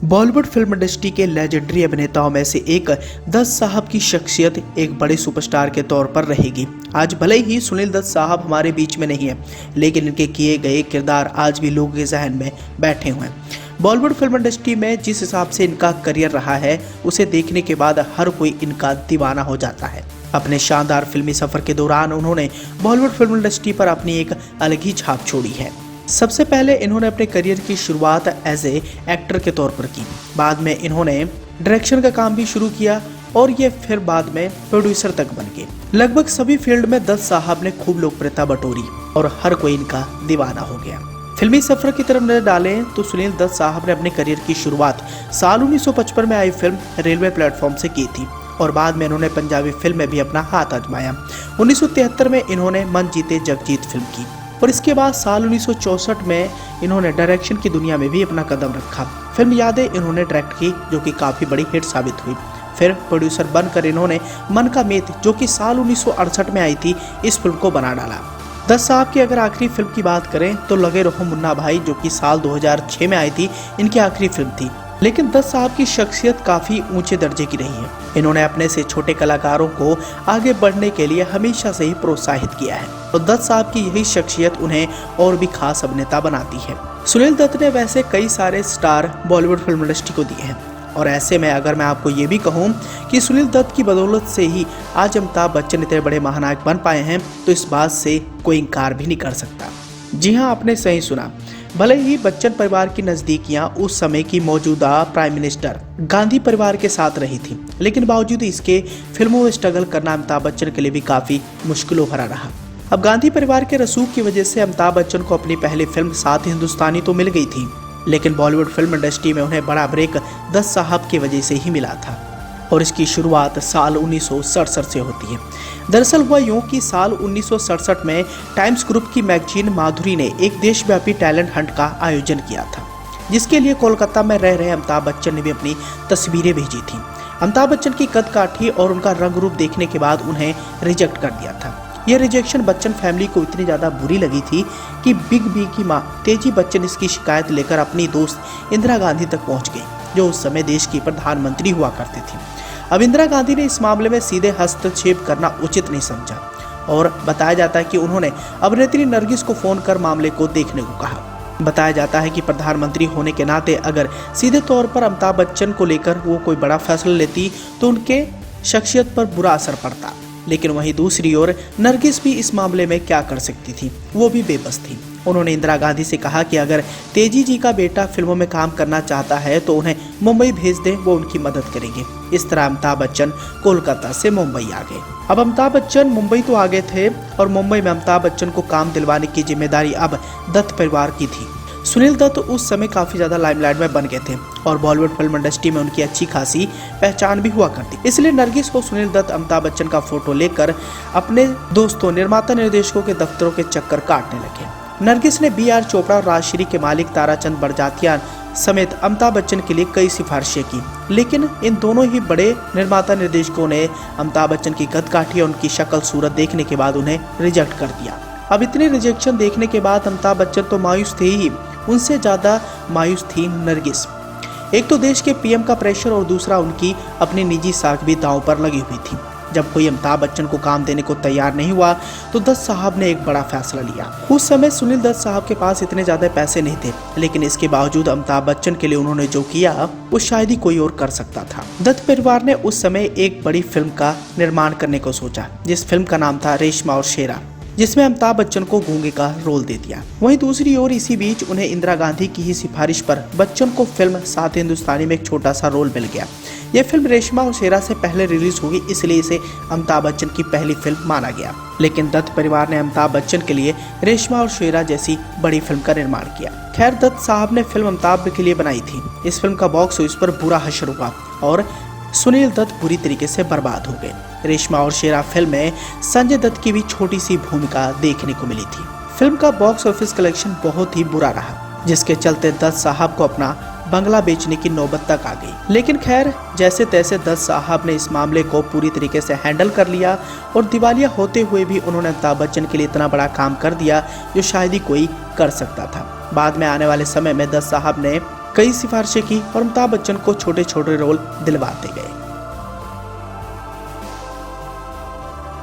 Bollywood film industry के legendary अभिनेताओं में से एक दत्त साहब की शख्सियत एक बड़े सुपरस्टार के तौर पर रहेगी। आज भले ही सुनील दत्त साहब हमारे बीच में नहीं है, लेकिन इनके किए गए किरदार आज भी लोगों के जहन में बैठे हुए हैं। बॉलीवुड फिल्म इंडस्ट्री में जिस हिसाब से इनका करियर रहा है, उसे देखने के बाद हर कोई इनका दीवाना हो जाता है। अपने शानदार फिल्मी सफर के दौरान उन्होंने बॉलीवुड फिल्म इंडस्ट्री पर अपनी एक अलग ही छाप छोड़ी है। सबसे पहले इन्होंने अपने करियर की शुरुआत एज ए एक्टर के तौर पर की। बाद में इन्होंने डायरेक्शन का काम भी शुरू किया और ये फिर बाद में प्रोड्यूसर तक बन गए। लगभग सभी फील्ड में दत्त साहब ने खूब लोकप्रियता बटोरी और हर कोई इनका दीवाना हो गया। फिल्मी सफर की तरफ नजर डालें तो सुनील दत्त साहब ने अपने करियर की शुरुआत साल 1955 में आई फिल्म रेलवे प्लेटफॉर्म से की थी और बाद में इन्होंने पंजाबी फिल्म में भी अपना हाथ आजमाया। 1973 में इन्होंने मन जीते जगजीत फिल्म की और इसके बाद साल 1964 में इन्होंने डायरेक्शन की दुनिया में भी अपना कदम रखा। फिल्म यादें इन्होंने डायरेक्ट की, जो कि काफ़ी बड़ी हिट साबित हुई। फिर प्रोड्यूसर बनकर इन्होंने मन का मेत, जो कि साल 1968 में आई थी, इस फिल्म को बना डाला। दत्त साहब की अगर आखिरी फिल्म की बात करें तो लगे रहो मुन्ना भाई, जो कि साल 2006 में आई थी, इनकी आखिरी फिल्म थी। लेकिन दत्त साहब की शख्सियत काफ़ी ऊंचे दर्जे की रही है। इन्होंने अपने से छोटे कलाकारों को आगे बढ़ने के लिए हमेशा से ही प्रोत्साहित किया है और दत्त साहब की यही शख्सियत उन्हें और भी खास अभिनेता बनाती है। सुनील दत्त ने वैसे कई सारे स्टार बॉलीवुड फिल्म इंडस्ट्री को दिए हैं और ऐसे में अगर मैं आपको ये भी कहूँ कि सुनील दत्त की बदौलत से ही आज अमिताभ बच्चन इतने बड़े महानायक बन पाए हैं, तो इस बात से कोई इनकार भी नहीं कर सकता। जी हाँ, आपने सही सुना। भले ही बच्चन परिवार की नज़दीकियां उस समय की मौजूदा प्राइम मिनिस्टर गांधी परिवार के साथ रही थी, लेकिन बावजूद इसके फिल्मों में स्ट्रगल करना अमिताभ बच्चन के लिए भी काफ़ी मुश्किलों भरा रहा। अब गांधी परिवार के रसूख की वजह से अमिताभ बच्चन को अपनी पहली फिल्म साथ हिंदुस्तानी तो मिल गई थी, लेकिन बॉलीवुड फिल्म इंडस्ट्री में उन्हें बड़ा ब्रेक दत्त साहब की वजह से ही मिला था और इसकी शुरुआत साल 1967 से होती है। दरअसल हुआ यूं कि साल 1967 में टाइम्स ग्रुप की मैगजीन माधुरी ने एक देशव्यापी टैलेंट हंट का आयोजन किया था, जिसके लिए कोलकाता में रह रहे अमिताभ बच्चन ने भी अपनी तस्वीरें भेजी थी। अमिताभ बच्चन की कद काठी और उनका रंग रूप देखने के बाद उन्हें रिजेक्ट कर दिया था। यह रिजेक्शन बच्चन फैमिली को इतनी ज़्यादा बुरी लगी थी कि बिग बी की मां तेजी बच्चन इसकी शिकायत लेकर अपनी दोस्त इंदिरा गांधी तक पहुंच गई, जो उस समय देश की प्रधानमंत्री हुआ करती थी। अब इंदिरा गांधी ने इस मामले में सीधे हस्तक्षेप करना उचित नहीं समझा और बताया जाता है कि उन्होंने अभिनेत्री नरगिस को फोन कर मामले को देखने को कहा। बताया जाता है कि प्रधानमंत्री होने के नाते अगर सीधे तौर पर अमिताभ बच्चन को लेकर वो कोई बड़ा फैसला लेती तो उनके शख्सियत पर बुरा असर पड़ता, लेकिन वहीं दूसरी ओर नरगिस भी इस मामले में क्या कर सकती थी, वो भी बेबस थी। उन्होंने इंदिरा गांधी से कहा कि अगर तेजी जी का बेटा फिल्मों में काम करना चाहता है तो उन्हें मुंबई भेज दें, वो उनकी मदद करेंगे। इस तरह अमिताभ बच्चन कोलकाता से मुंबई आ गए। अब अमिताभ बच्चन मुंबई तो आ गए थे और मुंबई में अमिताभ बच्चन को काम दिलवाने की जिम्मेदारी अब दत्त परिवार की थी। सुनील दत्त उस समय काफ़ी ज़्यादा लाइमलाइट में बन गए थे और बॉलीवुड फिल्म इंडस्ट्री में उनकी अच्छी खासी पहचान भी हुआ करती, इसलिए नरगिस को सुनील दत्त अमिताभ बच्चन का फोटो लेकर अपने दोस्तों निर्माता निर्देशकों के दफ्तरों के चक्कर काटने लगे। नरगिस ने बी आर चोपड़ा और राजश्री के मालिक ताराचंद बड़जात्या समेत अमिताभ बच्चन के लिए कई सिफारिशें की, लेकिन इन दोनों ही बड़े निर्माता निर्देशकों ने अमिताभ बच्चन की कद काठी और उनकी शक्ल सूरत देखने के बाद उन्हें रिजेक्ट कर दिया। अब इतनी रिजेक्शन देखने के बाद अमिताभ बच्चन तो मायूस थे ही, उनसे ज़्यादा मायूस थी नरगिस। एक तो देश के पीएम का प्रेशर और दूसरा उनकी अपनी निजी साख भी दांव पर लगी हुई थी। जब कोई अमिताभ बच्चन को काम देने को तैयार नहीं हुआ तो दत्त साहब ने एक बड़ा फैसला लिया। उस समय सुनील दत्त साहब के पास इतने ज्यादा पैसे नहीं थे, लेकिन इसके बावजूद अमिताभ बच्चन के लिए उन्होंने जो किया वो शायद ही कोई और कर सकता था। दत्त परिवार ने उस समय एक बड़ी फिल्म का निर्माण करने को सोचा, जिस फिल्म का नाम था रेशमा और शेरा, जिसमें अमिताभ बच्चन को गूंगे का रोल दे दिया। वहीं दूसरी ओर इसी बीच उन्हें इंदिरा गांधी की ही सिफारिश पर बच्चन को फिल्म साथ हिंदुस्तानी में एक छोटा सा रोल मिल गया। यह फिल्म रेशमा और शेरा से पहले रिलीज होगी, इसलिए इसे अमिताभ बच्चन की पहली फिल्म माना गया। लेकिन दत्त परिवार ने अमिताभ बच्चन के लिए रेशमा और शेरा जैसी बड़ी फिल्म का निर्माण किया। खैर, दत्त साहब ने फिल्म अमिताभ के लिए बनाई थी। इस फिल्म का बॉक्स ऑफिस पर बुरा हशर हुआ और सुनील दत्त बुरी तरीके से बर्बाद हो गए। रेशमा और शेरा फिल्म में संजय दत्त की भी छोटी सी भूमिका देखने को मिली थी। फिल्म का बॉक्स ऑफिस कलेक्शन बहुत ही बुरा रहा, जिसके चलते दत्त साहब को अपना बंगला बेचने की नौबत तक आ गई। लेकिन खैर, जैसे तैसे दत्त साहब ने इस मामले को पूरी तरीके से हैंडल कर लिया और दिवालिया होते हुए भी उन्होंने अमिताभ बच्चन के लिए इतना बड़ा काम कर दिया जो शायद ही कोई कर सकता था। बाद में आने वाले समय में दत्त साहब ने कई सिफारिशें की और अमिताभ बच्चन को छोटे छोटे रोल दिलवाते गए।